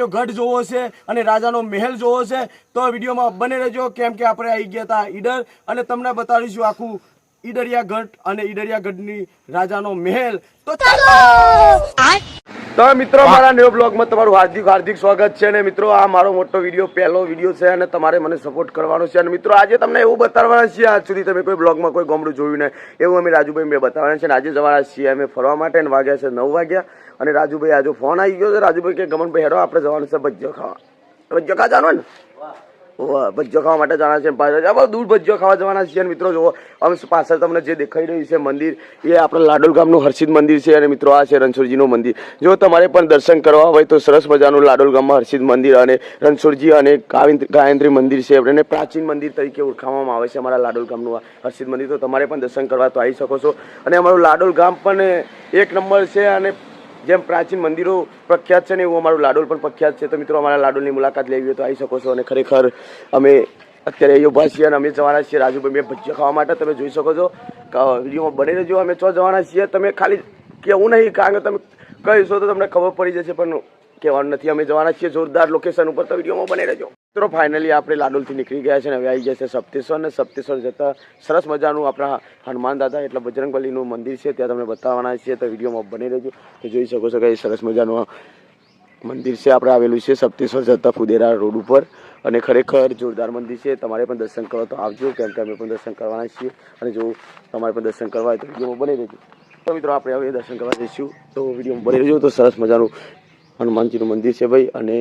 ગઢ જોવો છે અને રાજાનો મહેલ જોવો છે તો વિડીયોમાં બને રહેજો કેમ કે આપણે આવી ગયા હતા ઈડર અને તમને બતાડીશું આખું ઈડરિયા ગઢ અને ઈડરિયા ગઢની રાજાનો મહેલ તો મિત્રો મારા ન્યુ બ્લોગમાં તમારું હાર્દિક સ્વાગત છે અને મિત્રો આ મારો મોટો પહેલો વિડીયો છે અને તમારે મને સપોર્ટ કરવાનો છે અને મિત્રો આજે તમને એવું બતાવવાના છીએ આજ સુધી તમે કોઈ બ્લોગમાં કોઈ ગામડું જોયું નહીં એવું અમે રાજુભાઈ મેં બતાવવાના છે અને આજે જવાના છીએ અમે ફરવા માટે અને વાગ્યા છે 9 વાગ્યા અને રાજુભાઈ આજે ફોન આવી ગયો છે રાજુભાઈ કે ગમનભાઈ હેડો આપણે જવાનું છે ભજીયો ખાવા જવાનું ને ભજીયો ખાવા માટે જવાના છે પાછળ દૂર ભજીયો ખાવા જવાના છીએ અને મિત્રો જુઓ અમે પાછળ તમને જે દેખાઈ રહ્યું છે મંદિર એ આપણા લાડોલ ગામનું હર્ષિદ મંદિર છે અને મિત્રો આ છે રણછોડજીનું મંદિર જો તમારે પણ દર્શન કરવા હોય તો સરસ મજાનું લાડોલ ગામમાં હર્ષિદ મંદિર અને રણછોડજી અને ગાયત્રી મંદિર છે અને પ્રાચીન મંદિર તરીકે ઓળખાવામાં આવે છે અમારા લાડોલ ગામનું હર્ષિદ મંદિર તો તમારે પણ દર્શન કરવા તો આવી શકો છો અને અમારું લાડોલ ગામ પણ 1 નંબર છે અને જેમ પ્રાચીન મંદિરો પ્રખ્યાત છે ને એવું અમારું લાડોલ પણ પ્રખ્યાત છે તો મિત્રો અમારા લાડોલની મુલાકાત લેવી હોય તો આવી શકો છો અને ખરેખર અમે અત્યારે અહીં ઉભા છીએ અને અમે જવાના છીએ રાજુભાઈ મેં ભજીયા ખાવા માટે તમે જોઈ શકો છો વિડીયોમાં બની રહેજો અમે ચો જવાના છીએ તમે ખાલી કહેવું નહીં કારણ કે તમે કહીશો તો તમને ખબર પડી જશે પણ કહેવાનું નથી અમે જવાના છીએ જોરદાર લોકેશન ઉપર તો વિડીયોમાં બની રહેજો મિત્રો ફાઇનલી આપણે લાડોલથી નીકળી ગયા છે અને હવે આવી ગયા છે સપ્તેશ્વર અને સપ્તેશ્વર જતાં સરસ મજાનું આપણા હનુમાન દાદા એટલે બજરંગબલીનું મંદિર છે ત્યાં તમને બતાવવાના છીએ તો વિડીયોમાં બની રહેજો તો જોઈ શકો છો કે સરસ મજાનું મંદિર છે આપણે આવેલું છે સપ્તેશ્વર જતાં ફુદેરા રોડ ઉપર અને ખરેખર જોરદાર મંદિર છે તમારે પણ દર્શન કરવા તો આવજો કેમ કે અમે પણ દર્શન કરવાના છીએ અને જો તમારે પણ દર્શન કરવા હોય તો વિડીયોમાં બની રહેજો તો મિત્રો આપણે હવે દર્શન કરવા જઈશું તો વિડીયોમાં બની રહેજો તો સરસ મજાનું હનુમાનજીનું મંદિર છે ભાઈ અને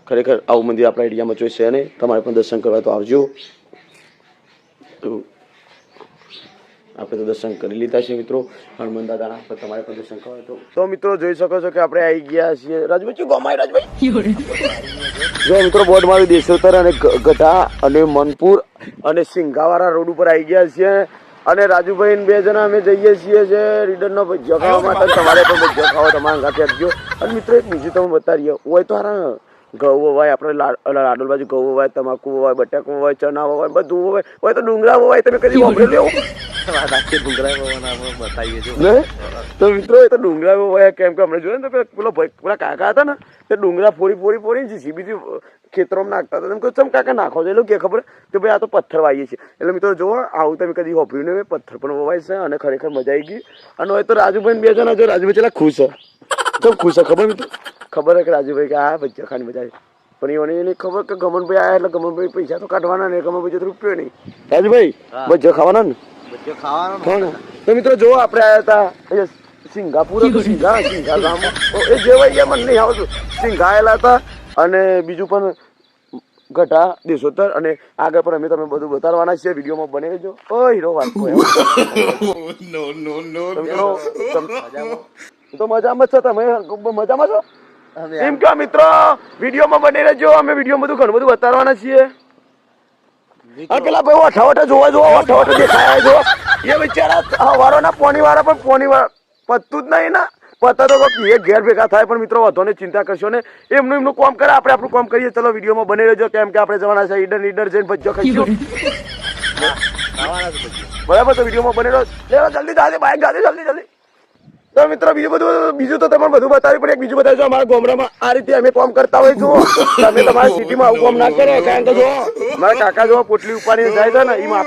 ખરેખર આવું મંદિર આપણા એરિયામાં જોઈ છે અને તમારે પણ દર્શન કરવા તો આવજો તો આપણે તો દર્શન કરી લીધા છે મિત્રો હનુમાન દાદાના પણ તમારે પણ દર્શન કરવા તો મિત્રો જોઈ શકો છો કે આપણે આવી ગયા છીએ રાજભાઈ ગોમાય રાજભાઈ જો મિત્રો બોર્ડ મારું દેશોતર અને ગઢા અને મનપુર અને સિંઘાવાળા રોડ ઉપર આવી ગયા છીએ અને રાજુભાઈ 2 જણા અમે જઈએ છીએ જે રીડરનો ભજીયો ખાવા માટે તમારે પણ ભજીયો ખાવા તમારા સાથે આપજો અને મિત્રો એક બીજું તમે બતાવીએ હોય તો હારા ઘઉં વવાય આપણે લાડોલ બાજુ ઘઉં વવાય તમાકુ વવાય બટાકુ વવાય ચણા વવાય બધું વવાય હોય તો ડુંગરા વવાય તમે કદી વાપરેલું એવું તો મિત્રો એ તો ડુંગરા વવાય કેમ કે અમને જોયું ને તો પેલા કાકા હતા ને તે ડુંગરા ફોડી જીસીબીથી ખેતરોમાં નાખતા હતા તમે ચમ કાકા નાખો છો એટલે કે ખબર કે ભાઈ આ તો પથ્થર વાવીએ છીએ એટલે મિત્રો જોવો આવું તમે કદી હોભર્યું નહીં પથ્થર પણ વવાય છે અને ખરેખર મજા આવી ગઈ અને હોય તો રાજુભાઈ 2 જણા જો રાજુભાઈ ચેલા ખુશ છે કેમ ખુશ છે ખબર મિત્રો ખબર હે કે રાજુભાઈ કે આ ભજીયા ખાવાની મજા આવી પણ એને ખબર કે ગમનભાઈ આયા એટલે ગમનભાઈ પૈસા તો કાઢવાના ને ગમનભાઈ તો રૂપિયો નહીં રાજુભાઈ ભજીયા ખાવાના ને તો મિત્રો જો આપણે આવ્યા હતા સિંગાપુર સિંઘા ગામમાં એ જેવાય મને નહીં આવતું સિંઘાયેલા હતા અને બીજું પણ ગઢા દેશોતર અને આગળ પણ અમે તમે બધું બતાવવાના છીએ વિડીયોમાં બની રહેજો ઓ હીરો વાત તો મજામાં છો તમે મજામાં છો એમ કે મિત્રો વિડીયોમાં બની રહેજો અમે વિડીયોમાં બધું ઘણું બધું બતાવવાના છીએ પેલા ભાઈ અઠાવટા જોવા દેખાયા જો એ બિચારા વાળો ના પોની વાળા પણ પોની વાળા પતતું જ નહીં ના પતા તો એ ઘેર ભેગા થાય પણ મિત્રો વધો ને ચિંતા કરશો ને એમનું કામ કરે આપણે આપણું કામ કરીએ ચલો વિડીયોમાં બની રહેજો કેમ કે આપણે જવાના છે ઈડર જઈને ભજીયો ખાઈશું બરાબર તો વિડીયોમાં બની રહ્યો જલ્દી જાજે બાઈક જાજે જલ્દી તો મિત્રો બીજું તો તમને બધું બતાવ્યું પણ એક બીજું બતાવ્યું અમારા ગામડામાં આ રીતે અમે કામ કરતા હોય છો તમે તમારા સિટીમાં આવું કામ ના કરો કારણ કે જો મારા કાકા જો પોટલી ઉપાડીને જાય છે ને એમાં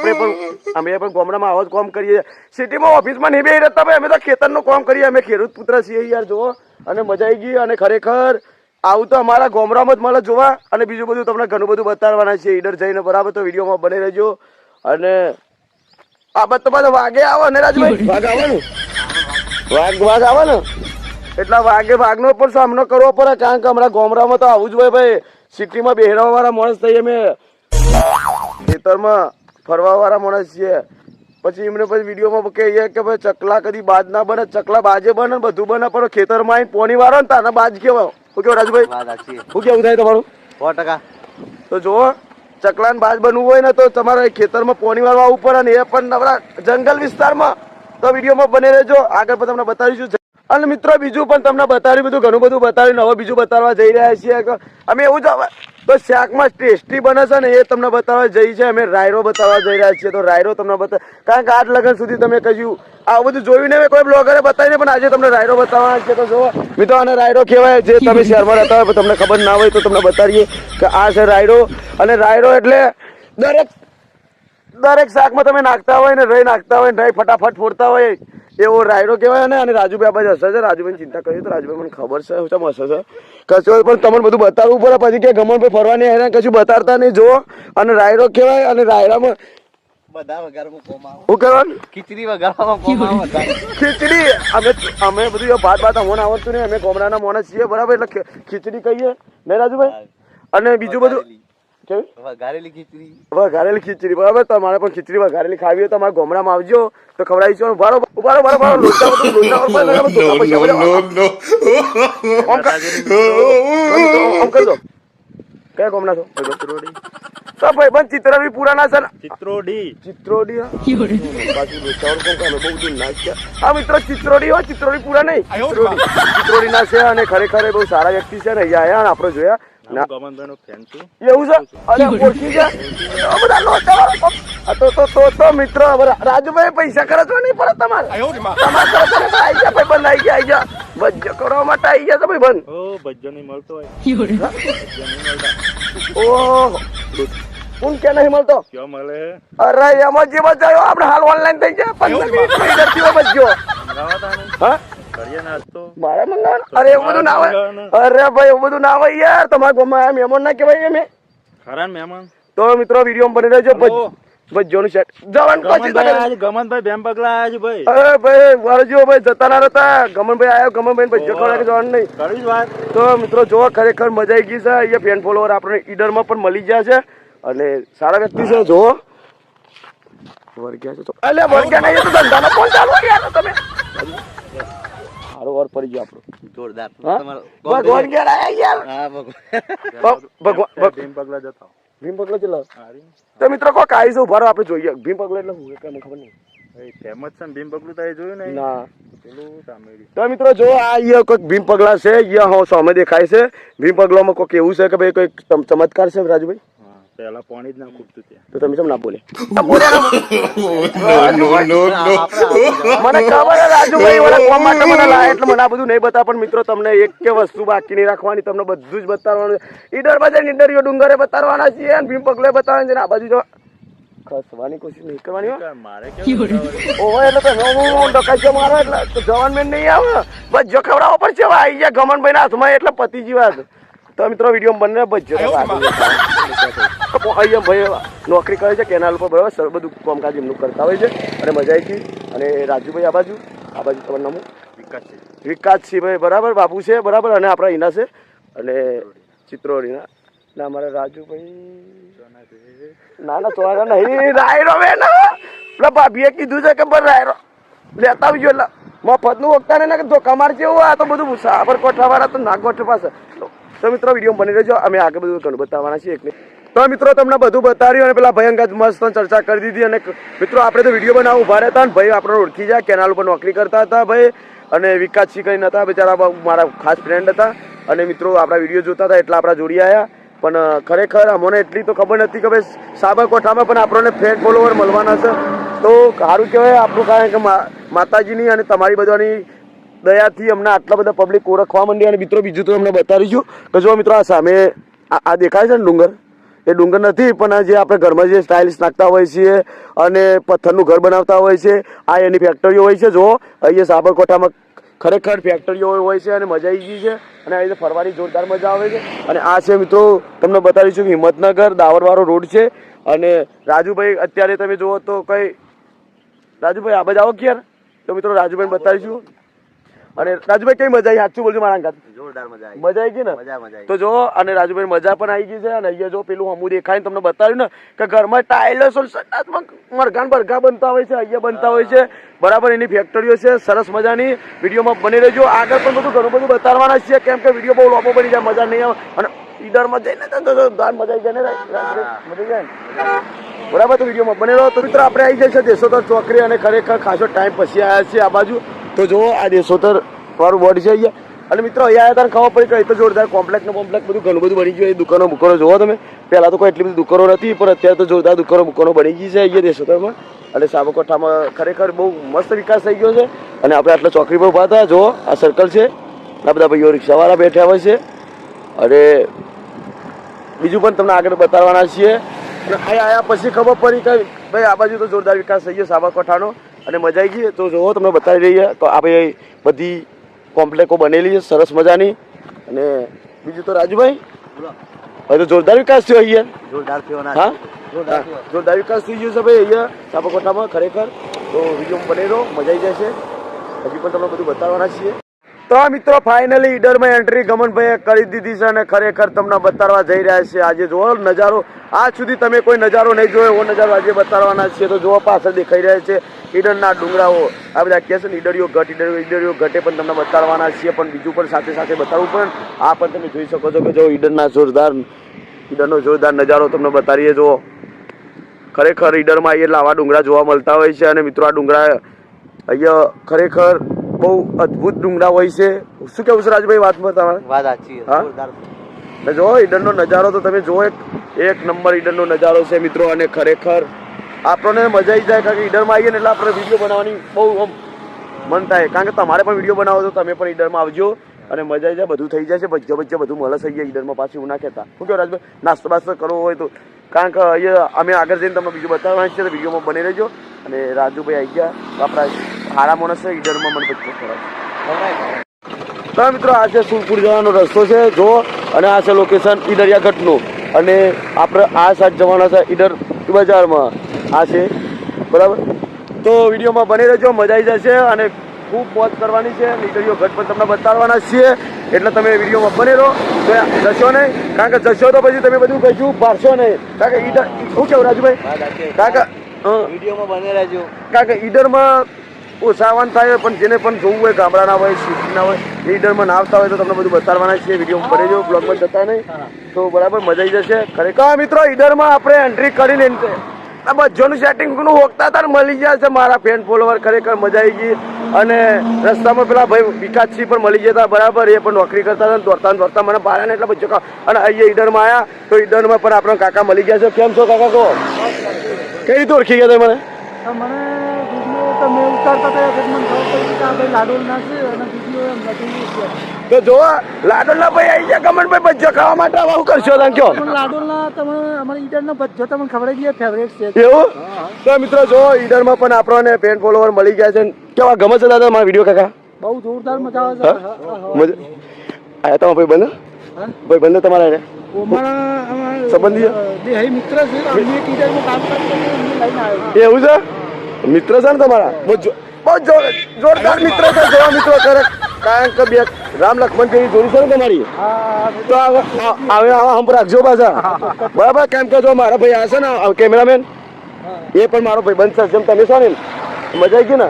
અમે પણ ગામડામાં આવો જ કામ કરીએ સિટીમાં ઓફિસમાં નહીં બેસી રહેતા ભાઈ અમે તો ખેતરનું કામ કરીએ અમે ખેડૂત પુત્ર છીએ યાર જુઓ અને મજા આવી ગઈ અને ખરેખર આવું તો અમારા ગામડામાં જ મળે જોવા અને બીજું બધું તમને ઘણું બધું બતાવવાના છે ઈડર જઈને બરાબર તો વિડીયોમાં બની રહેજો અને આ બધું પાછા વાગે આવો ને રાજભાઈ વાઘ આવવાનું વાઘ આવે ને એટલા વાઘનો પણ સામનો કરવો પડે કારણ કે અમારા ગામડામાં તો આવું જ હોય ભાઈ સિટીમાં બેહરવા વાળા માણસ થઈએ અમે ખેતરમાં ફરવા વાળા માણસ છીએ પછી એમને પછી વિડીયોમાં કહીએ કે ભાઈ ચકલા કદી બાજ ના બને ચકલા બાજે બને બધું બને પણ ખેતરમાં આવીને પોની વાળો ને તાના બાજ કેવાય શું કેવું રાજભાઈ શું કેવું થાય તમારું 100% તો જો ચકલા ને બાજ બનવું હોય ને તો તમારે ખેતરમાં પોની વાળવા આવવું પડે ને એ પણ નવરા જંગલ વિસ્તારમાં તો વિડીયોમાં બને રહેજો આગળ પણ તમને બતાવીશું અને મિત્રો બીજું પણ તમને બતાવ્યું, બધું ઘણું બધું બતાવ્યું. હવે બીજું બતાવવા જઈ રહ્યા છીએ કે અમે એવું જ તો શાકમાં ટેસ્ટી બને છે ને એ તમને બતાવવા જઈ છે. અમે રાયરો બતાવવા જઈ રહ્યા છીએ. તો રાયરો તમને બતાવ, કારણ કે આજ લગન સુધી તમે કહ્યું આવું બધું જોયું ને કોઈ બ્લોગરે બતાવીને, પણ આજે તમને રાયરો બતાવવાના છે. તો જો મિત્રો આને રાયરો કહેવાય. જે તમે શહેરમાં રહેતા હોય તમને ખબર ના હોય તો તમને બતાવીએ કે આ છે રાયરો. અને રાયરો એટલે દરેક શાકમાં તમે નાખતા હોય ને રહી નાખતા હોય ને રહી ફટાફટ ફોડતા હોય એવો રાયરો કહેવાય ને. અને રાજુભાઈ આ બાજુ હશે છે. રાજુભાઈ ચિંતા કરીએ તો રાજુભાઈ મને ખબર છે શું હશે છે કશું, પણ તમને બધું બતાવવું પડે. પછી કે ગમનભાઈ ફરવાની હેરાન કશું બતાવતા નહીં. જુઓ અને રાયરો કહેવાય. અને રાયરામાં બધા વઘારમાં કોમ આવે. શું કરવાનું? ખીચડી વઘારવામાં કોમ આવે. ખીચડી અમે બધું ભાત અમને આવડતું નહીં. અમે ગામડાના માણસ છીએ બરાબર, એટલે ખીચડી કહીએ નહીં રાજુભાઈ. અને બીજું બધું વઘારેલી ખીચડી, વઘારેલી ખીચડી બરાબર. તમારે પણ ખીચડી વઘારેલી ખાવી હોય તો અમારા ગામડામાં આવજો તો ખવડાવીશું. ઉભારો લોચા કરી દો. કયા ગામના છો? તો ભાઈ પણ ચિત્રોડી પુરાના છે ને. ચિત્રોડી હા મિત્રો, ચિત્રોડી પૂરા નહીં, ચિત્રોડી ના છે. અને ખરેખર બહુ સારા વ્યક્તિ છે ને. અહીંયા આયા આપડે જોયા એવું છે. અરે ઓળખી ગયા બધા લોચા. તો મિત્રો રાજુભાઈ પૈસા ખર્ચવા નહીં પડે તમારે. આવી ગયા ભાઈ બંધ, આવી ગયા ભજ્જો કરવા માટે આવી ગયા. તો ભાઈ બંધ ભજ્જો નહીં મળતો હોય. ઓહો કોણ કે નહીં મળતો? ક્યાં મળે? અરે એમાં જે બચાવ્યો આપણે હાલ ઓનલાઈન થઈ જાય 15 મિનિટ બચ્યો. હા મારે મંગાવવાનું? અરે એવું બધું ના હોય. અરે ભાઈ એવું બધું ના હોય યાર. તમારા ગામમાં મહેમાન ના કહેવાય એમ? ખરા મહેમાન. તો મિત્રો વિડીયો બની રહેજો. ભજ્જોનું સેટ જવાન ગમનભાઈ બેમ પગલા આયા છે ભાઈ. અરે ભાઈ વારજો ભાઈ જતા ના રહેતા. ગમનભાઈ આવ્યો, ગમનભાઈ ભજ્જો ખવડાવી જવાનું નહીં. કરી વાત. તો મિત્રો જો ખરેખર મજા આવી ગઈ છે. અહીંયા ફેન ફોલોવર આપણે ઈડરમાં પણ મળી ગયા છે અને સારા વ્યક્તિ છે. જો વર્ગ્યા છે તો અલે વર્ગ્યા નહીં તો ધંધાનો ફોન ચાલુ કર્યા તમે. સારો વાર પડી ગયો આપણો જોરદાર. ભગવાન ગયા યાર. હા ભગવાન ભીમ પગલા જતા. ભીમ પગલા ચલો. તો મિત્રો કોક આવીશું ઉભા રહો, આપણે જોઈએ ભીમ પગલા એટલે હું મને ખબર નહીં. ફેમસ છે ભીમ પગલું તો જોયું ને. ના પેલું સામેરી. તો મિત્રો જો આ અહીંયા કોઈક ભીમ પગલા છે. અહીંયા સામે દેખાય છે ભીમ પગલામાં કોઈક એવું છે કે ભાઈ કોઈક ચમત્કાર છે રાજુભાઈ. પેલા પાણી જ ના ખૂટતું ત્યાં. તો તમે કેમ ના બોલે? મને ખબર રાજુભાઈ વાળા કોમ માટે મને લાય એટલે મને આ બધું નહીં બતા. પણ મિત્રો તમને એક કે વસ્તુ બાકી નહીં રાખવાની, તમને બધું જ બતાવવાનું. ઈડર બજાર નીડરિયો ડુંગરે બતાવવાના છીએ અને ભીમ પગલે બતાવવાના છે. આ બાજુ જો ખસવાની કોશિશ નહીં કરવાની. મારે કેવું ઓહો એટલે તો ડકાઈ મારો એટલે જવાન મેન નહીં આવે. બસ જો ખવડાવવા પડશે. આવી ગયા ગમનભાઈ ના હાથમાં એટલે પતિજી વાત. તો મિત્રો વિડીયો બને બચજો. અહીંયા ભાઈ નોકરી કરે છે કેનાલ ઉપર બરાબર, બધું કામકાજ એમનું કરતા હોય છે અને મજા આવી ગઈ. અને રાજુભાઈ આ બાજુ તમારું નામ વિકાસસિંહ ભાઈ બરાબર, બાપુ છે બરાબર. અને આપણા ઈના છે અને ચિત્રોડીના ના અમારા રાજુભાઈ ના ચોરા નહીં. રાયરો બે ના ભાભીએ કીધું છે કે બસ રાયરો લેતા આવજો. એટલે મફત નું વખતા ને ધોકા માર જેવું. આ તો બધું સાબરકોઠા વાળા તો નાગોઠ પાસે. તો મિત્રો વિડીયો બની રહેજો. અમે આગળ બધું ઘણું બતાવવાના છીએ એટલે. તો મિત્રો તમને બધું બતાવ્યું અને પેલા ભયંકર મસ્ત ચર્ચા કરી દીધી. અને મિત્રો આપણે તો વિડીયો બનાવવા ઉભા રહેતા ને ભાઈ આપણે ઓળખી જાય, કેનાલ ઉપર નોકરી કરતા હતા ભાઈ. અને વિકાસસિંહ કઈ નતા બિચારા, મારા ખાસ ફ્રેન્ડ હતા. અને મિત્રો આપણા વિડીયો જોતા હતા એટલે આપણા જોડી આવ્યા. પણ ખરેખર અમને એટલી તો ખબર નથી કે ભાઈ સાબરકોઠામાં પણ આપણને ફ્રેન્ડ ફોલોવર મળવાના છે. તો સારું કહેવાય આપણું, કારણ કે માતાજીની અને તમારી બધાની દયાથી અમને આટલા બધા પબ્લિક ઓળખવા માંડી. અને મિત્રો બીજું તો અમને બતાવીશું કે જો મિત્રો આ સામે આ દેખાય છે ને ડુંગર, એ ડુંગર નથી પણ જે આપણે ઘરમાં જે સ્ટાઇલિશ નાખતા હોય છીએ અને પથ્થરનું ઘર બનાવતા હોય છે, આ એની ફેક્ટરીઓ હોય છે. જો અહીંયા સાબરકોઠામાં ખરેખર ફેક્ટરીઓ હોય છે અને મજા આવી ગઈ છે. અને આ રીતે ફરવાની જોરદાર મજા આવે છે. અને આ છે મિત્રો તમને બતાવીશું કે હિંમતનગર દાવરવાળો રોડ છે. અને રાજુભાઈ અત્યારે તમે જુઓ તો કઈ રાજુભાઈ આ બાજુ આવો ક્યારે. તો મિત્રો રાજુભાઈ બતાવીશું. અને રાજુભાઈ કઈ મજા આવી? સાચું બોલજો મારા અંગાત. જોરદાર મજા આવી. મજા આવી ગઈ ને? મજા આવી. તો જો અને રાજુભાઈ મજા પણ આવી ગઈ છે. અને અહીંયા જો પેલું હમું દેખાય તમને બતાવ્યું ને કે ઘરમાં ટાઇલ્સ મરઘાન બરઘા બનતા હોય છે, અહીંયા બનતા હોય છે બરાબર. એની ફેક્ટરીઓ છે સરસ મજાની. વિડીયોમાં બની રહેજો. આગળ પણ બધું ઘણું બધું બતાવવાના છે કેમ કે વિડીયો બહુ લોબો બની જાય, મજા નહીં આવે. અને ઈડરમાં જઈને મજા આવી જાય ને, મજા જાય ને બરાબર. તો વિડીયોમાં બને રહો. તો મિત્રો આપણે આવી જાય છે દેશોતર ચોકડી અને ખરેખર ખાસો ટાઈમ પછી આવ્યા છીએ આ બાજુ. તો જો આ દેશોતર તમારું બોર્ડ છે અહીંયા. અને મિત્રો અહીંયા આવ્યા ખબર પડી કે એ તો જોરદાર કોમ્પ્લેક્સ બધું ઘણું બધું બની ગયું. એ દુકાનો બુકાનો જોવો તમે. પહેલાં તો કોઈ એટલી બધી દુકાનો નથી, પણ અત્યારે તો જોરદાર દુકાનો બુકાનો બની ગઈ છે અહીંયા દેશોતરમાં. અને સાબરકાંઠામાં ખરેખર બહુ મસ્ત વિકાસ થઈ ગયો છે. અને આપણે આટલા ચોકડી પર ઉભા હતા. જુઓ આ સર્કલ છે, આ બધા ભાઈઓ રિક્ષાવાળા બેઠા હોય છે. અને બીજું પણ તમને આગળ બતાવવાના છીએ. અને અહીંયા આવ્યા પછી ખબર પડી કે ભાઈ આ બાજુ તો જોરદાર વિકાસ થઈ ગયો સાબરકાંઠાનો. અને મજા આવી ગઈ. તો જુઓ તમને બતાવી રહીએ તો આપણે બધી કોમ્પ્લેકો બનેલી છે સરસ મજાની. અને બીજું તો રાજુભાઈ હવે તો જોરદાર વિકાસ થયો અહીંયા. જોરદાર થયો ના હા જોરદાર થયો. જોરદાર વિકાસ થઈ ગયો છે ભાઈ અહીંયા સાબરકાંઠામાં ખરેખર. તો વિડીયો બની રહ્યો, મજા આવી જશે. હજી પણ તમને બધું બતાવવાના છીએ. તો મિત્રો ફાઇનલી ઈડરમાં એન્ટ્રી ગમનભાઈએ કરી દીધી છે. અને ખરેખર તમને બતાવવા જઈ રહ્યા છે. આજે જુઓ નજારો, આજ સુધી તમે કોઈ નજારો નહીં જોયો એવો નજારો આજે બતાવવાના છીએ. તો જુઓ પાછળ દેખાઈ રહ્યા છે ઈડરના ડુંગરાઓ. આ બધા કહે છે ને ઈડરીઓ ઘટે પણ તમને બતાવવાના છીએ. પણ બીજું પણ સાથે સાથે બતાવવું પણ આ પણ તમે જોઈ શકો છો કે જો ઈડરનો જોરદાર નજારો તમને બતાવીએ. જુઓ ખરેખર ઈડરમાં આવીએ એટલે આવા ડુંગરા જોવા મળતા હોય છે. અને મિત્રો આ ડુંગરા અહીંયા ખરેખર બહુ અદ્ભુત ડુંગરા હોય છે. શું કેવું છે રાજભાઈ વાતમાં તમારે? વાત સાચી છે. હા? જોરદાર. ને જો ઈડરનો નજારો તો તમે જુઓ, એક નંબર ઈડરનો નજારો છે મિત્રો. અને ખરેખર આપણને મજા આવી જાય, કારણ કે ઈડરમાં આવીએ ને એટલે આપણે વિડીયો બનાવવાની બહુ મન થાય. કારણ કે તમારે પણ વિડીયો બનાવો તો તમે પણ ઈડરમાં આવજો અને મજા આવી જાય. બધું થઈ જશે, ભજ્જા બધું મળે છે અહીંયા ઈડરમાં. પાછી એવું ના કહેતા. શું કહો રાજભાઈ? નાસ્તો બાસ્તો કરવો હોય તો, કારણ કે અહીંયા અમે આગળ જઈને તમને બીજું બતાવવાનું છે તો વિડીયોમાં બની રહેજો. અને રાજુભાઈ આવી ગયા, આપણા હારા માણસ છે ઈડરમાં, મને બધું ખબર. તો મિત્રો આ છે સુરપુર જવાનો રસ્તો છે જો. અને આ છે લોકેશન ઈડરિયા ઘાટનું. અને આપણે આ સાઈડ જવાના છે ઈડર બજારમાં. આ છે બરાબર. તો વિડીયોમાં બની રહેજો, મજા આવી જશે. અને ખૂબ મોજ કરવાની છે. ઈડરિયો ઘાટ પણ તમને બતાવવાના છીએ, એટલે તમે વિડીયોમાં બને રહો. જશો નહીં, કારણ કે જશો તો પછી તમે બધું કહીશું ભારશો નહીં. કારણ કે ઈડર શું કેવું રાજુભાઈ? વાત સાચી. કારણ કે વિડીયોમાં બને રહેજો. કારણ કે ઈડરમાં ઓછાવાન થાય, પણ જેને પણ જોવું હોય ગામડાના હોય સિટીના હોય એ ઈડરમાં ના આવતા હોય તો તમને બધું બતાવવાના છીએ. વિડીયોમાં બને જો, બ્લોગમાં જતા નહીં તો બરાબર મજા આવી જશે. ખરેખર મિત્રો ઈડરમાં આપણે એન્ટ્રી કરીને આ બધાનું સેટિંગનું હોકતા હતા મળી ગયા છે મારા ફેન ફોલોવર. ખરેખર મજા આવી ગઈ. અને રસ્તામાં પેલા ભાઈ વિકાસસિંહ પણ મળી જતા બરાબર. એ પણ નોકરી કરતા હતા, દોડતા મને બહાર ને એટલે બધું. અને અહીંયા ઈડરમાં આવ્યા તો ઈડરમાં પણ આપણા કાકા મળી ગયા છે. કેમ છો કાકા? કહો કઈ રીતે ઓળખી ગયા તમે મને? મને વિડીયો તમે ઉતારતા હતા એટલે મને ખબર પડી કે આ ભાઈ લાડોલના છે અને વિડીયો એમ નથી. તો જો લાડોલના ભાઈ આવી ગયા ગમનભાઈ ભજીયા ખાવા માટે. હવે શું કરશો તમે કયો? પણ લાડોલના તમને અમારા ઈડરના ભજીયો તમને ખબર જ ફેવરેટ છે. એવું? તો મિત્રો જો ઈડરમાં પણ આપણને ફેન ફોલોવર મળી ગયા છે. કેવા ગમે છે દાદા મારા વિડીયો કાકા? બહુ જોરદાર મજા આવે છે. આયા તમારા ભાઈ બંધ? હા? ભાઈ બંધ તમારા અમારા સંબંધી દેહાઈ મિત્ર છે. અમે એક ઈડરમાં કામ કરતા એમને લઈને આવ્યો. એવું છે? મિત્ર છે ને તમારા? બહુ જોરદાર મિત્ર છે. જોવા મિત્રો કરે, કારણ કે બે રામ લક્ષ્મણ જેવી જોડી છે ને તમારી. તો હવે આવા હમ રાખજો પાછા બરાબર. કેમ કે જો મારા ભાઈ આ છે ને કેમેરામેન, એ પણ મારો ભાઈ બંધ છે. જેમ તમે છો ને મજા આવી ગઈ ને.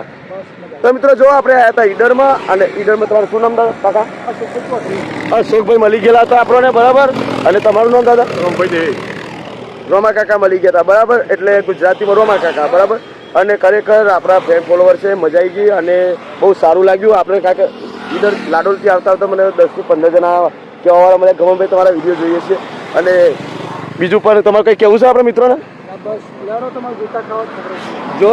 તો મિત્રો જો આપણે આવ્યા હતા ઈડરમાં. અને ઈડરમાં તમારું શું નામ દાદા કાકા? અશોકભાઈ મળી ગયેલા હતા આપણને બરાબર. અને તમારું નામ દાદા? રોમા કાકા મળી ગયા હતા બરાબર. એટલે ગુજરાતીમાં રોમા કાકા બરાબર. અને ખરેખર આપણા ફેન ફોલોવર છે, મજા આવી ગઈ. અને બહુ સારું લાગ્યું આપણે. કારણ કે ઈડર લાડોલથી આવતા મને 10 થી 15 જણા કહેવાવાળા મને ગમનભાઈ તમારા વિડીયો જોઈએ છે. અને બીજું પણ તમારે કંઈ કહેવું છે આપણા મિત્રોને? બસ લેરો તમારે જોતા ખાવા ખબર. જો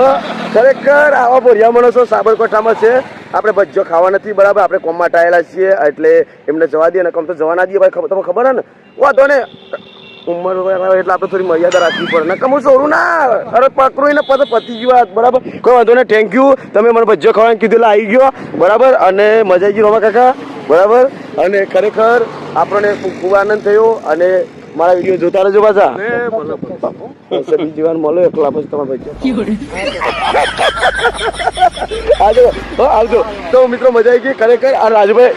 ખરેખર આવા બોરિયા માણસો સાબરકાંઠામાં છે. આપણે ભજીયો ખાવા નથી બરાબર. આપણે કોમમાં ટાયેલા છીએ એટલે એમને જવા દઈએ. અને કમ તો જવા ના દઈએ ભાઈ. તમને ખબર હે ને? વાંધો ને ઉંમર એટલે આપણે થોડી મર્યાદા રાખવી પડે. ને કમું સોરું ના અરે પકડું ને પછી પતી ગયું વાત બરાબર. કોઈ વાંધો ને. થેન્ક યુ, તમે મને ભજીયો ખાવાનું કીધું એટલે આવી ગયો બરાબર. અને મજા આવી ગઈ રોમા કાકા બરાબર. અને ખરેખર આપણને ખૂબ આનંદ થયો. અને મારા વિડીયો જોતા રહેજો પાછા. બીજી વાર મળો એકલા પછી તમારે ભજીયો આવજો. તો મિત્રો મજા આવી ગઈ ખરેખર. આ રાજુભાઈ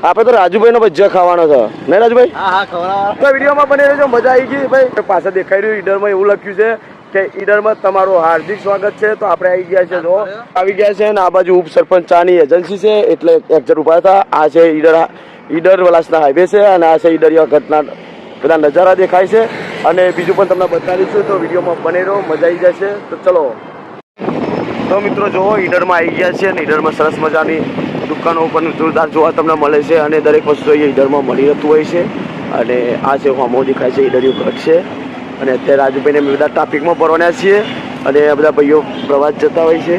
આપણે તો રાજુભાઈ નો ભજીયા ખાવાનો છે નહીં રાજુભાઈ? હા હા ખવડાવવા. તો વિડીયોમાં બની રહેજો, મજા આવી ગઈ ભાઈ. પાછળ દેખાઈ રહ્યું ઈડરમાં એવું લખ્યું છે કે ઈડરમાં તમારું હાર્દિક સ્વાગત છે. તો આપણે આવી ગયા છે, જો આવી ગયા છે. અને આ બાજુ ઉપસરપંચ ચાની એજન્સી છે એટલે એક્ઝેટ ઉભા હતા. આ છે ઈડર વલાસના હાઈવે છે. અને આ છે ઈડરિયા ઘટના બધા નજારા દેખાય છે. અને બીજું પણ તમને બતાવીશું. તો વિડીયોમાં બને રહો, મજા આવી જશે. તો ચલો. તો મિત્રો જુઓ ઈડરમાં આવી ગયા છે. અને ઈડરમાં સરસ મજાની દુકાનો પણ જોરદાર જોવા તમને મળે છે અને દરેક વસ્તુ અહીંયા ઈડરમાં મળી રહેતું હોય છે. અને આ છે હોમો દેખાય છે ઈડરિયો ઘટ છે. અને અત્યારે રાજુભાઈને અમે બધા ટ્રાફિકમાં ભરવાના છીએ અને આ બધા ભાઈઓ પ્રવાસ જતા હોય છે.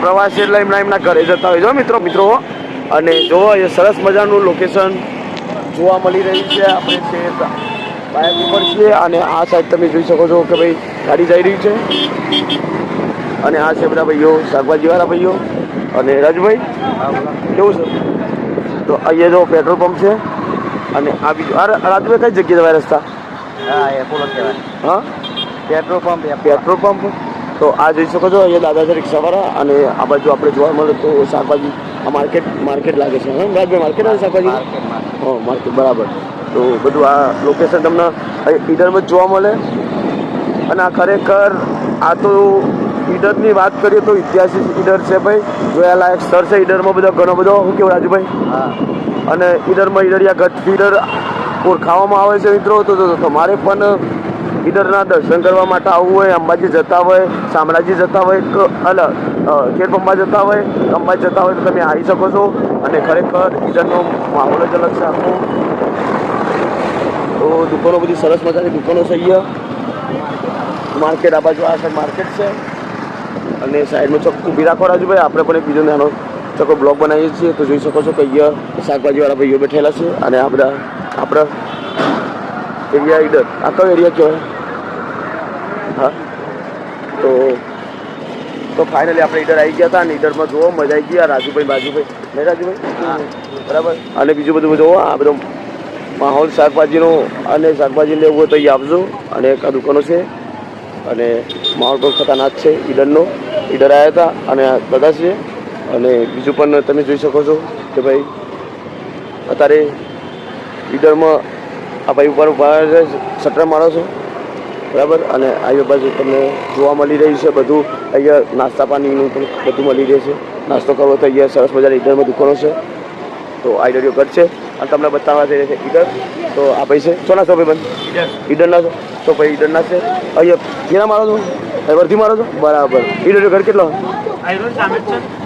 પ્રવાસ એટલે એમના ઘરે જતા હોય છે મિત્રો. અને જો એ સરસ મજાનું લોકેશન જોવા મળી રહ્યું છે. આપણે છે બાઇક ઉપર છીએ અને આ સાઈડ તમે જોઈ શકો છો કે ભાઈ ગાડી જઈ રહી છે. અને આ છે બધા ભાઈઓ શાકભાજીવાળા ભાઈઓ. અને રાજુભાઈ કેવું છે? તો અહીંયા જો પેટ્રોલ પંપ છે અને આ બીજું રાજુભાઈ કઈ જગ્યાએ જવાય રસ્તા? હા એપોલો કહેવાય. હા પેટ્રોલ પંપ પેટ્રોલ પંપ. તો આ જોઈ શકો છો અહીંયા દાદા છે રિક્ષાવાળા. અને આ બાજુ આપણે જોવા મળે તો શાકભાજી આ માર્કેટ લાગે છે. હા રાજભાઈ માર્કેટ આવે શાકભાજી? હા માર્કેટ બરાબર. તો બધું આ લોકેશન તમને ઈડરમાં જ જોવા મળે. અને આ ખરેખર આ તો ઈડરની વાત કરીએ તો ઐતિહાસિક ઈડર છે ભાઈ. જોયાલાયક સ્થળ છે ઈડરમાં બધો ઘણો બધો. શું કેવું રાજુભાઈ? હા. અને ઈડરમાં ઈડરિયા ગઢ ઈડર ઓળખાવામાં આવે છે મિત્રો. તો તમારે પણ ઈડરના દર્શન કરવા માટે આવવું હોય, અંબાજી જતા હોય, શામળાજી જતા હોય, ખેડપંબા જતા હોય, અંબાજી જતા હોય તો તમે આવી શકો છો. અને ખરેખર ઈડરનો માહોલ જ અલગ છે આખો. તો દુકાનો બધી સરસ મજાની દુકાનો છે અહીંયા. માર્કેટ આ બાજુ આ સાઈડ માર્કેટ છે. અને સાઈડમાં ચોક ઊભી રાખો રાજુભાઈ. આપણે પણ એક બીજો નાનો ચોખ્ખો બ્લોગ બનાવીએ છીએ. તો જોઈ શકો છો કે અહીંયા શાકભાજીવાળા ભાઈઓ બેઠેલા છે. અને આ બધા આપણા એરિયા ઈડર. આ કયો એરિયા કહેવાય? હા તો ફાઇનલી આપણે ઈડર આવી ગયા હતા. અને ઈડરમાં જોવો મજા આવી ગઈ. આ રાજુભાઈ નહીં રાજુભાઈ બરાબર. અને બીજું બધું જોવો આ બધો માહોલ શાકભાજીનો. અને શાકભાજી લેવું હોય તો અહીં આવજો. અને એક આ દુકાનો છે અને માહોલ પણ ખતરનાક છે ઈડરનો. ઈડર આવ્યા હતા અને બધા છે. અને બીજું પણ તમે જોઈ શકો છો કે ભાઈ અત્યારે ઈડરમાં આ ભાઈ ઉપર શટર મારો છો બરાબર. અને આ બાજુ તમને જોવા મળી રહ્યું છે બધું. અહીંયા નાસ્તા પાણીનું પણ બધું મળી રહે છે. નાસ્તો કરવો તો અહીંયા સરસ મજાની ઈડરમાં દુકાનો છે. તો આ ઈડરિયો ઘટ છે અને તમને બતાવવા જઈ રહ્યા છે ઈડર. તો આ ભાઈ છે શું ના છો ભાઈ બંધ? ઈડરના છો. તો ભાઈ ઈડરના છે. અહીંયા ક્યાં મારો છો? વર્ધી મારો છો બરાબર. ઈડરિયો ઘટ કેટલો?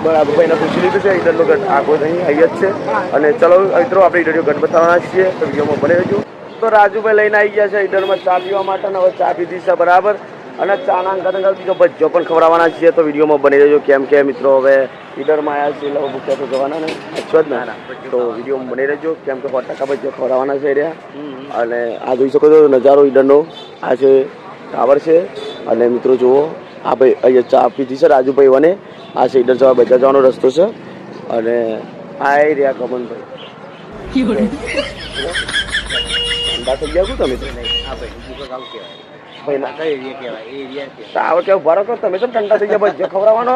બરાબર ભાઈને પૂછી લીધું છે. ઈડરનો ઘટ આખો અહીંયા જ છે. અને ચલો મિત્રો આપણે ઈડરિયો ઘટ બતાવવાના છીએ. તો વિડીયોમાં બને રહેજો. તો રાજુભાઈ લઈને આવી ગયા છે ઈડરમાં ચા પીવા માટે. અને હવે ચા પીધી છે બરાબર. અને ચાના અંગત બીજો ભજીયો પણ ખવડાવવાના છીએ. તો વિડીયોમાં બની રહેજો. કેમ કે મિત્રો હવે ઈડરમાં આવ્યા છીએ એટલે ભૂખ્યા તો જવાના ને છો જ ને. તો વિડીયોમાં બની રહેજો. કેમ કે 100% ભજીયો ખવડાવવાના છે રહ્યા. અને આ જોઈ શકો છો નજારો ઈડરનો. આ છે ટાવર છે. અને મિત્રો જુઓ આ ભાઈ અહીંયા ચા પીધી છે રાજુભાઈ અને આ છે ઈડર જવા બજાર જવાનો રસ્તો છે. અને આ રહ્યા કમનભાઈ થઈ ગયા શું તમે? ટાવર કેવું ભરો કરો તમે તો ઠંડા થઈ ગયા ભજીયો ખવડાવવાનો.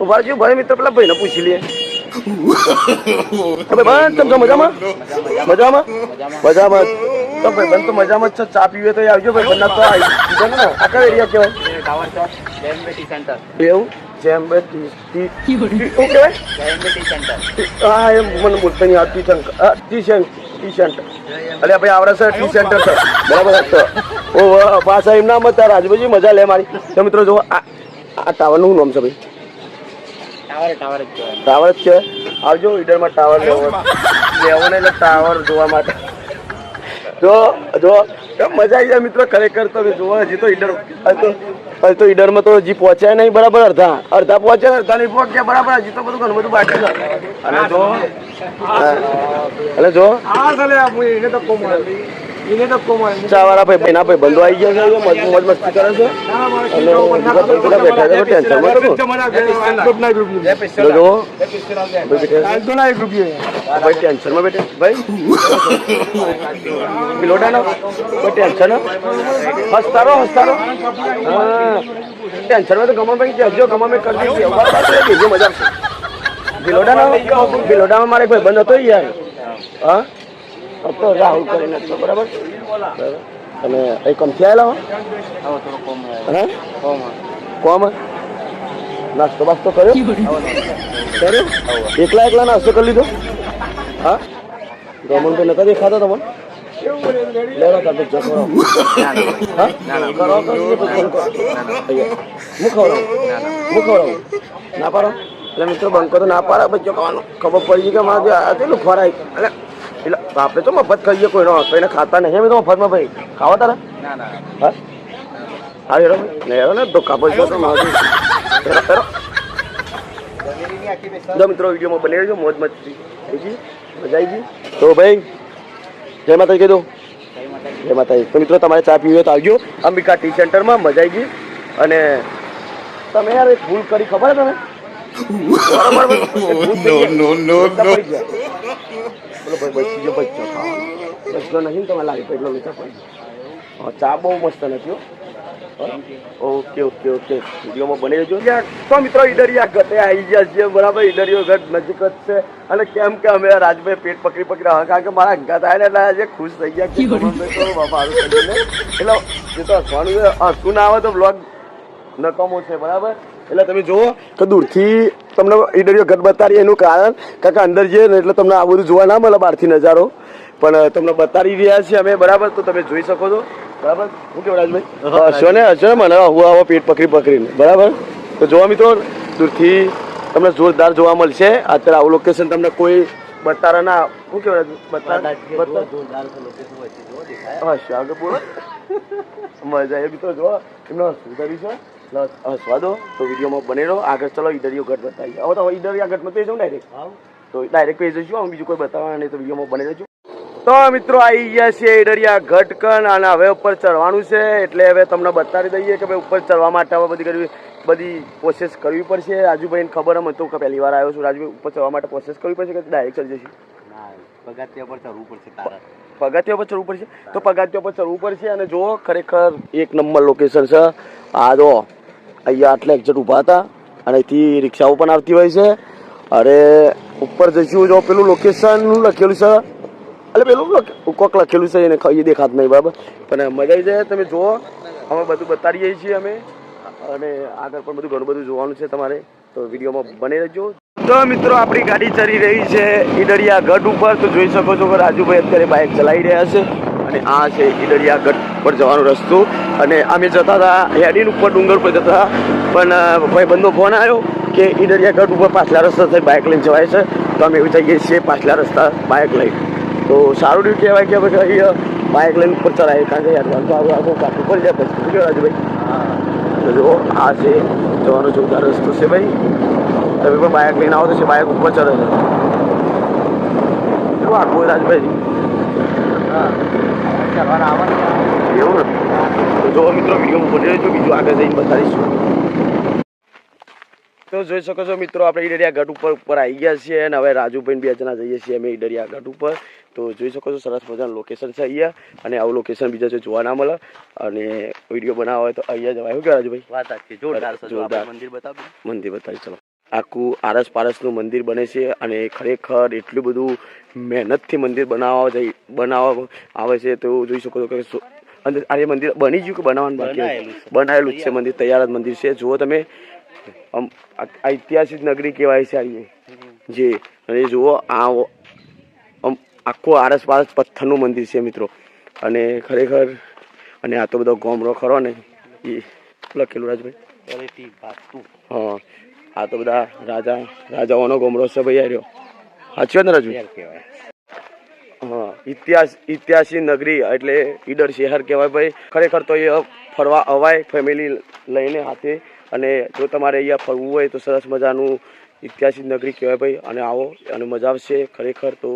ઉભા ભાઈ મિત્ર પેલા ભાઈને પૂછી લઈએ. મજામાં તો ભાઈ બંધ તો મજામાં જ છે. ચા પીવે તો આવજો ભાઈ બંધ તો આવી ને. આ કયો એરિયા કહેવાય? એવું જેમ હા એમ મને બોલતા નહીં આવતી. ટી સેન્ટર અરે ભાઈ આવડે છે ટી સેન્ટર છે બરાબર. ઓ પાછા એમ ના મત રાજભાઈ મજા લે મારી. તો મિત્રો જો આ ટાવરનું શું નામ છે ભાઈ? ટાવર જ છે. આવજો ઈડરમાં ટાવર લેવો ને એટલે ટાવર જોવા માટે. જો મજા આવી જાય મિત્રો ખરેખર. તો જોવા હજી તો ઈડર તો ઈડરમાં તો હજી પહોંચ્યા નહીં બરાબર. અડધા પહોંચ્યા અડધા નહીં પહોંચ્યા બરાબર. હજી તો બધું ઘણું બધું બાકી છે. અને જો ચા વાળા ભાઈ ભાઈ ના ભાઈ બંધો આવી ગયા છે. મોજ મસ્તી કરે છે. અને બેઠા છે ટેન્શનમાં તો જો ભાઈ ટેન્શનમાં બેઠે ભાઈ બિલોડાનો કોઈ ટેન્શન હસતારો હા ટેન્શનમાં તો ગમન ભાઈ કહેજો. ગમન મેં કરી દીધી મજા બિલોડામાં મારે ભાઈ બંધ હતો યાર. હા તો રાહુલ કરીને હતો બરાબર. તમે એ કમથી આવેલા હો? કોમ નાસ્તો બાસ્તો કર્યો? એકલા નાસ્તો કરી લીધો? હા ગમન ભાઈ નતા દેખાતા તમને? લેવા તા જો કરો. હા કરો હું ખવડાવું ના પાડો એટલે મિત્રો બંકો તો ના પાડે બચ્ચો ખાવાનું ખબર પડી ગઈ કે મારે આ કેટલું ફરાય એટલે આપણે તો મફત ખાઈએ કોઈનો કોઈને ખાતા નહીં અમે તો મફતમાં ભાઈ ખાવા તારા ના ના હા હા હેરો ને હેરો ને તો કાપડ તો મારું જમીનની આખી બેસા જો મિત્રો વિડીયોમાં બની રહેજો મોજ મસ્તી થઈ ગઈ મજા આવી ગઈ તો ભાઈ જય માતાજી કહી દો જય માતાજી તો મિત્રો તમારે ચા પીવી હોય તો આવજો અંબિકા ટી સેન્ટરમાં મજા આવી ગઈ અને તમે યાર એક ભૂલ કરી ખબર તમે બચલો નહીં તમે લાગે એટલો મીઠા પડી ચા બહુ મસ્ત નથી ઓકે ઓકે ઓકે વિડીયોમાં બની રહેજો તો મિત્રો ઈડરિયા ઘટે આવી ગયા છે બરાબર ઈડરિયો ઘટ નજીક જ છે અને કેમ કે અમે રાજભાઈ પેટ પકડી રહ્યા કારણ કે મારા ઘા થાય એટલે આજે ખુશ થઈ ગયા કે બાપા એટલે એ તો હસવાનું છે હસવું ના આવે તો બ્લોગ નકામો છે બરાબર એટલે તમે જુઓ કે દૂરથી તમને ઈડરિયો ઘટ બતાડીએ એનું કારણ કારણ કે અંદર જઈએ ને એટલે તમને આ બધું જોવા ના મળે બહારથી નજારો પણ તમને બતાડી રહ્યા છીએ અમે બરાબર તો તમે જોઈ શકો છો બરાબર શું કેવું રાજભાઈ હશો ને મને હું આવો પેટ પકડીને બરાબર તો જોવા મિત્રો દૂરથી તમને જોરદાર જોવા મળશે અત્યારે આવું લોકેશન તમને કોઈ બતારા ના શું કેવું હશે આગળ બોલો મજા એ મિત્રો જો એમને સુધારી છે હસવા દો તો વિડીયોમાં બને રહો આગળ ચલો ઈડરિયો ઘટ બતાવી હવે તો ઈડરિયા ઘટમાં તો જવું ડાયરેક્ટ તો ડાયરેક્ટ પેજ જઈશું હું બીજું કોઈ બતાવવા નહીં તો વિડીયોમાં બને રહેજો તો મિત્રો આવી ગયા છે ઈડરિયા ઘટકન અને હવે ઉપર ચડવાનું છે એટલે હવે તમને બતાવી દઈએ કે ભાઈ ઉપર ચડવા માટે હવે બધી પ્રોસેસ કરવી પડશે રાજુભાઈને ખબર એમ હતું કે પહેલી વાર આવ્યો છું રાજુભાઈ ઉપર ચડવા માટે પ્રોસેસ કરવી પડશે કે ડાયરેક્ટ ચડી જશે પગથિયા પર ચડવું પડશે તારા પગથિયા પર ચડવું પડશે તો પગથિયા પર ચડવું પડશે અને જુઓ ખરેખર એક નંબર લોકેશન છે આ જો અહીંયા આટલે એક્ઝેક્ટ ઊભા હતા અને અહીંથી રિક્ષાઓ પણ આવતી હોય છે અરે ઉપર જઈશું જો પેલું લોકેશનનું લખેલું છે એટલે પેલું કોક લખેલું છે એને એ દેખાત નહીં બરાબર પણ મજા આવી જાય તમે જુઓ અમે બધું બતાડીએ છીએ અમે અને આગળ પણ બધું ઘણું બધું જોવાનું છે તમારે તો વિડીયોમાં બની રહેજો તો મિત્રો આપણી ગાડી ચડી રહી છે ઈડરિયા ગઢ ઉપર તો જોઈ શકો છો કે રાજુભાઈ અત્યારે બાઇક ચલાવી રહ્યા છે અને આ છે ઈડરિયા ગઢ પર જવાનો રસ્તો અને અમે જતા હતા હેડીન ઉપર ડુંગર પર જતા પણ ભાઈબંધનો ફોન આવ્યો કે ઈડરિયા ગઢ ઉપર પાછલા રસ્તા થઈ બાઇક લઈને જવાય છે તો અમે એવું જઈએ છીએ પાછલા રસ્તા બાઇક લઈને તો સારું રહ્યું કહેવાય કે ભાઈ અહીંયા બાઇક લઈને ઉપર ચલાવીએ કારણ કે યાર તો આવું કાપવું પડી જાય પછી શું કહેવાય રાજુભાઈ તો જો આ છે જવાનો જોરદાર રસ્તો છે ભાઈ તમે પણ બાઇક લઈને આવો તો છે બાઇક ઉપર ચડે છે શું આખું રાજભાઈ એવું ને તો જો મિત્રો વિડીયો બની રહેજો બીજું આગળ જઈને બતાવીશું તો જોઈ શકો છો મિત્રો આપણે ઈડરિયા ઘાટ ઉપર આવી ગયા છીએ અને હવે રાજુભાઈ બે જણા જઈએ છીએ અમે ઈડરિયા ઘાટ ઉપર તો જોઈ શકો છો સરસ મજાનું લોકેશન છે અહીંયા અને આવું લોકેશન બીજા જો જોવા ના મળે અને વિડીયો બનાવવા હોય તો અહીંયા જવાય શું કે રાજુભાઈ વાત સાચી જોરદાર મંદિર બતાવી ચલો આખું આરસ પારસનું મંદિર બને છે અને ખરેખર એટલું બધું મહેનતથી મંદિર બનાવવા આવે છે તો જોઈ શકો છો કે અંદર આ મંદિર બની ગયું કે બનાવવાનું બાકી બનાવેલું જ છે મંદિર તૈયાર જ મંદિર છે જુઓ તમે ઐતિહાસિક નગરી કહેવાય છે આ જે અને જુઓ આ આખું આરસ પારસ પથ્થરનું મંદિર છે મિત્રો અને ખરેખર અને આ તો બધો ગોમરો ખરો ને એ લખેલું રાજભાઈ હા આ તો બધા રાજાઓનો ગોમરો છે ભાઈ આવ્યો સાચી વાત ને રાજુ હા ઇતિહાસિક નગરી એટલે ઈડર શહેર કહેવાય ભાઈ ખરેખર તો એ ફરવા અવાય ફેમિલી લઈને હાથે અને જો તમારે અહીંયા ફરવું હોય તો સરસ મજાનું ઐતિહાસિક નગરી કહેવાય ભાઈ અને આવો અને મજા આવશે ખરેખર તો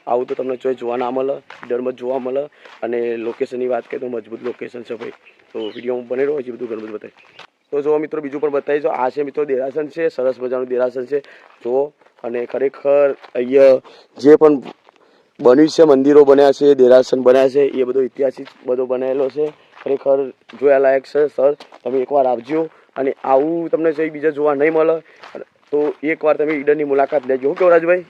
આવું તો તમને જોવા ના મળે ઈડરમાં જોવા મળે અને લોકેશનની વાત કરીએ તો મજબૂત લોકેશન છે ભાઈ તો વિડીયોમાં બને રહ્યો હજી બધું ઘણું બધું બતાવી તો જો મિત્રો બીજું પણ બતાવીશું આ છે મિત્રો દેરાસન છે સરસ મજાનું દેરાસન છે જુઓ અને ખરેખર અહીંયા જે પણ બન્યું છે મંદિરો બન્યા છે દેરાસન બન્યા છે એ બધો ઐતિહાસિક બધો બનાવેલો છે ખરેખર જોયાલાયક છે સર તમે એકવાર આવજો અને આવું તમને જઈ બીજા જોવા નહીં મળે તો એકવાર તમે ઈડરની મુલાકાત લેજો શું કેવું રાજભાઈ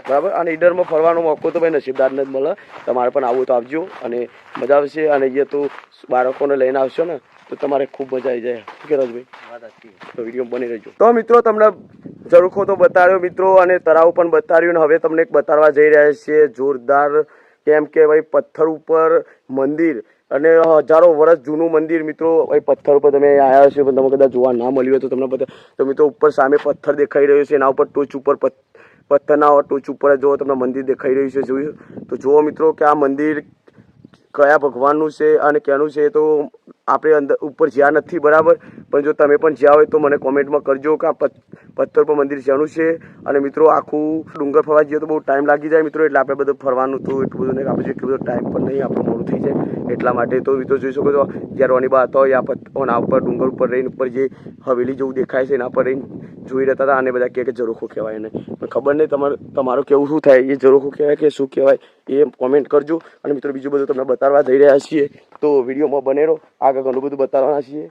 બરાબર અને ઈડરમાં ફરવાનો મોકો તો ભાઈ નસીબદારને જ મળે તમારે પણ આવવું તો આવજો અને મજા આવશે અને અહીંયા તો બાળકોને લઈને આવશો ને તો તમારે ખૂબ મજા આવી જાય શું કે રાજભાઈ તો વિડીયો બની રહેજો તો મિત્રો તમને ઝરૂખો તો બતાવ્યો મિત્રો અને તળાવ પણ બતાવ્યું અને હવે તમને એક બતાવવા જઈ રહ્યા છીએ જોરદાર કેમ કે ભાઈ પથ્થર ઉપર મંદિર અને હજારો વર્ષ જૂનું મંદિર મિત્રો. એ પથ્થર ઉપર તમે આવ્યા છો પણ તમે કદાચ જોવા ના મળ્યું હોય તો તમને બધા તો મિત્રો ઉપર સામે પથ્થર દેખાઈ રહ્યો છે, એના ઉપર ટોચ ઉપર પથ્થરના ટોચ ઉપર જો તમને મંદિર દેખાઈ રહ્યું છે. જોયું તો જુઓ મિત્રો કે આ મંદિર કયા ભગવાનનું છે અને ક્યાંનું છે તો આપણે અંદર ઉપર જ્યાં નથી બરાબર, પણ જો તમે પણ જ્યાં હોય તો મને કોમેન્ટમાં કરજો કે આ પથ્થર પર મંદિર જ્યાંનું છે. અને મિત્રો આખું ડુંગર ફરવા જઈએ તો બહુ ટાઈમ લાગી જાય મિત્રો, એટલે આપણે બધું ફરવાનું તો એટલું બધું નહીં, આપણે એટલું બધો ટાઈમ પણ નહીં, આપણે મોડું થઈ જાય એટલા માટે. તો મિત્રો જોઈ શકો છો જ્યારે રોની બા હતા આ પથ્થરના ઉપર ડુંગર ઉપર રહીને ઉપર જે હવેલી જેવું દેખાય છે એના પર રહીને જોઈ રહેતા હતા. અને બધા કહે કે ઝરોખો કહેવાય એને, પણ ખબર નહીં તમારું કેવું શું થાય, એ ઝરોખો કહેવાય કે શું કહેવાય એ કોમેન્ટ કરજો. અને મિત્રો બીજું બધું તમને બતાવવા જઈ રહ્યા છીએ તો વિડીયોમાં બને રહો, આગળ ઘણું બધું બતાવવાના છીએ.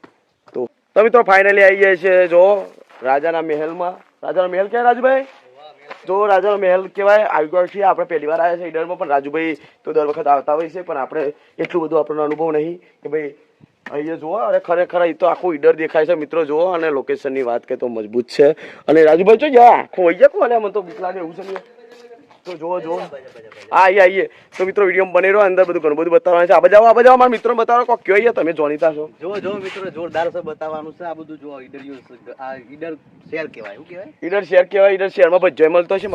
તો મિત્રો ફાઇનલી આવી ગયા છે જો રાજાના મહેલમાં. રાજાનો મહેલ ક્યાં રાજુભાઈ? જો રાજાનો મહેલ કહેવાય આવી ગયો છે. આપણે પહેલી વાર આવ્યા છે ઈડરમાં, પણ રાજુભાઈ તો દર વખત આવતા હોય છે, પણ આપણે એટલું બધું આપણને અનુભવ નહીં કે ભાઈ અહીંયા જુઓ. અરે ખરેખર અહીં તો આખું ઈડર દેખાય છે મિત્રો જુઓ. અને લોકેશનની વાત કરીએ તો મજબૂત છે. અને રાજુભાઈ જો જા આખું હોય જાય કોને મને તો બીક લાગે એવું છે. તો જુઓ આવીએ તો મિત્રો વિડીયો બની રહ્યો, અંદર બધું ઘણું બધું બતાવવાનું છે. આ બધા મારા મિત્રો બતાવો કોક કયો તમે જાણીતા છો. જો મિત્રો જોરદાર છે બતાવવાનું છે આ બધું. જો ઈડર આ ઈડર શહેર કહેવાય. શું કહેવાય? ઈડર શહેર કહેવાય. ઈડર શહેરમાં ભજ્જો મળતો છે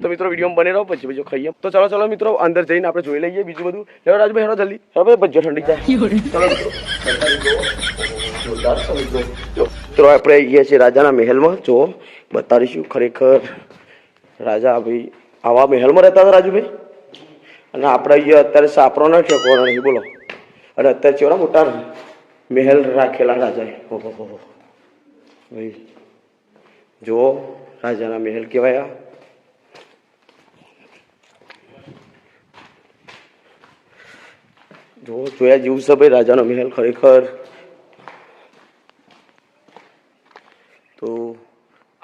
તો મિત્રો વિડીયો બની રહ્યો પછી બીજો ખાઈએ. તો ચલો મિત્રો અંદર જઈને આપણે જોઈ લઈએ બીજું બધું. હેલો રાજભાઈ હેલો જલ્દી હવે ભજ્જો ઠંડી જાય. તો આપણે આવી ગયા છીએ રાજાના મહેલમાં. જો બતાવીશું ખરેખર રાજા ભાઈ આવા મહેલમાં રહેતા હતા રાજુભાઈ. અને આપણે અહીંયા અત્યારે સાપરો ન ઠેકવાનો નહીં બોલો. અને અત્યારે કેવડા મોટા મહેલ રાખેલા રાજાએ. ઓહો ભાઈ જુઓ રાજાના મહેલ કહેવાય. જો જોયા જેવું છે ભાઈ રાજાનો મહેલ ખરેખર. તો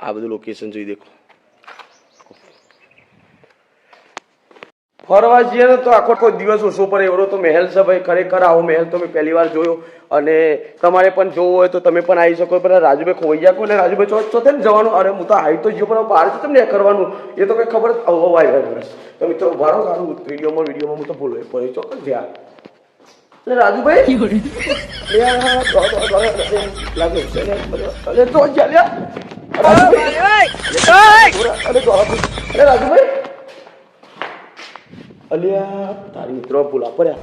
આ બધું લોકેશન જોઈ દેખો. ફરવા જઈએ ને તો આખો દિવસ ઓછો પડે એવો તો મહેલ છે ભાઈ. ખરેખર આવો મહેલ તો મેં પહેલી વાર જોયો. અને તમારે પણ જોવો હોય તો તમે પણ આવી શકો. પેલા રાજુભાઈ ખોઈ ગયા ને રાજુભાઈ ચોથે ને જવાનું. અરે હું તો આવી તો ગયો પણ બહાર છે તમને કરવાનું એ તો કઈ ખબર તો મિત્રો ભારો સારું વિડીયોમાં હું તો ભૂલો પડે ચોક્કસ ધ્યાન. એટલે રાજુભાઈ રાજુભાઈ અલ્યા તારી મિત્રો ભૂલા પડ્યા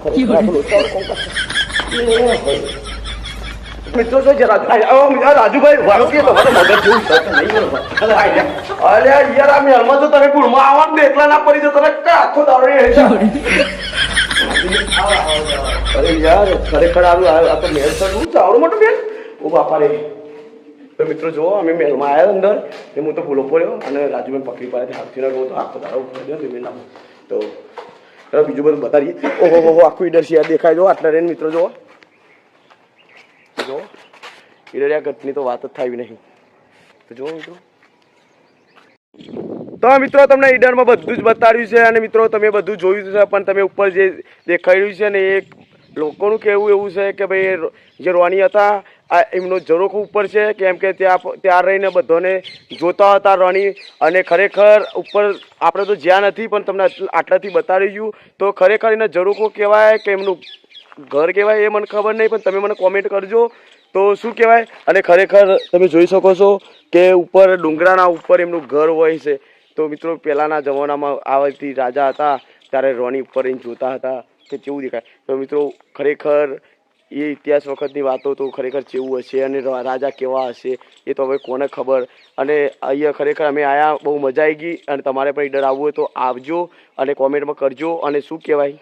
મિત્રો રાજુભાઈ વાળો કે તમારે મગજ જેવું અલ્યા યાર આ મેળમાં તો તમે ભૂલમાં આવવાનું ને એટલા ના પડી જતો આખો દાવડી અરે યાર ખરેખર આ તો મેળ શું છે આવડો મોટો મેળ. ઓ બાપા રે. તો મિત્રો જુઓ અમે મેળમાં આવ્યા અંદર એ હું તો ભૂલો પડ્યો અને રાજુભાઈ પકડી પાડે હાથથી ના તો આખો દાડો તો બીજું બધું બતાવીએ. ઓહો આખું ઈડર શહેર દેખાય. જો આટલા રેન મિત્રો જુઓ ઈડર ગતની તો વાત જ થાય નહીં. તો જુઓ મિત્રો તો મિત્રો તમને ઈડરમાં બધું જ બતાવ્યું છે. અને મિત્રો તમે બધું જોયું છે પણ તમે ઉપર જે દેખાઈ રહ્યું છે ને એ લોકોનું કહેવું એવું છે કે ભાઈ જે રોની હતા એમનો ઝરોખો ઉપર છે કેમ કે ત્યાં રહીને બધાને જોતા હતા રોની. અને ખરેખર ઉપર આપણે તો જ્યાં નથી પણ તમને આટલાથી બતાવી ગયું તો ખરેખર એને ઝરોખો કહેવાય કે એમનું ઘર કહેવાય એ મને ખબર નહીં પણ તમે મને કોમેન્ટ કરજો તો શું કહેવાય. અને ખરેખર તમે જોઈ શકો છો કે ઉપર ડુંગરાના ઉપર એમનું ઘર હોય છે. તો મિત્રો પહેલાંના જમાનામાં આવતી રાજા હતા ત્યારે રોની ઉપર એને જોતા હતા કે કેવું દેખાય. તો મિત્રો ખરેખર એ ઇતિહાસ વખતની વાતો તો ખરેખર કેવું હશે અને રાજા કેવા હશે એ તો હવે કોને ખબર. અને અહીંયા ખરેખર અમે આવ્યા બહુ મજા આવી ગઈ. અને તમારે પણ ઈડર આવવું હોય તો આવજો અને કોમેન્ટમાં કરજો. અને શું કહેવાય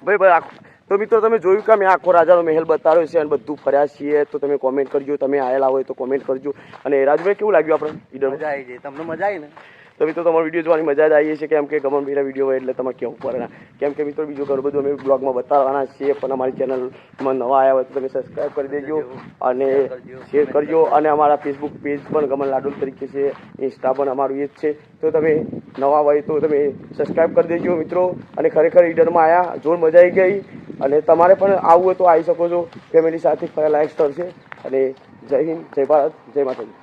ભાઈ તો મિત્રો તમે જોયું કે અમે આખો રાજાનો મહેલ બતાવ્યો છે અને બધું ફર્યા છીએ. તો તમે કોમેન્ટ કરજો, તમે આવેલા હોય તો કોમેન્ટ કરજો. અને રાજભાઈ કેવું લાગ્યું આપણે ઈડર? મજા આવી જાય. તમને મજા આવી ને? તો મિત્રો તમારો વિડીયો જોવાની મજા જ આવી છે કેમ કે ગમનભાઈના વિડીયો હોય એટલે તમારે કેવું પડે કેમ કે મિત્રો બીજું ઘણું બધું અમે બ્લોગમાં બતાવવાના છીએ. પણ અમારી ચેનલમાં નવા આવ્યા હોય તો તમે સબસ્ક્રાઈબ કરી દેજો અને શેર કરજો. અને અમારા ફેસબુક પેજ પણ ગમન લાડુલ તરીકે છે, ઇન્સ્ટા પણ અમારું એ જ છે. તો તમે નવા હોય તો તમે સબસ્ક્રાઈબ કરી દેજો મિત્રો. અને ખરેખર ઈડરમાં આવ્યા જોર મજા આવી ગઈ. અને તમારે પણ આવવું હોય તો આવી શકો છો. ફેમિલી સાથે ફરેલા એક સ્થળ છે. અને જય હિન્દ, જય ભારત, જય માતાજી.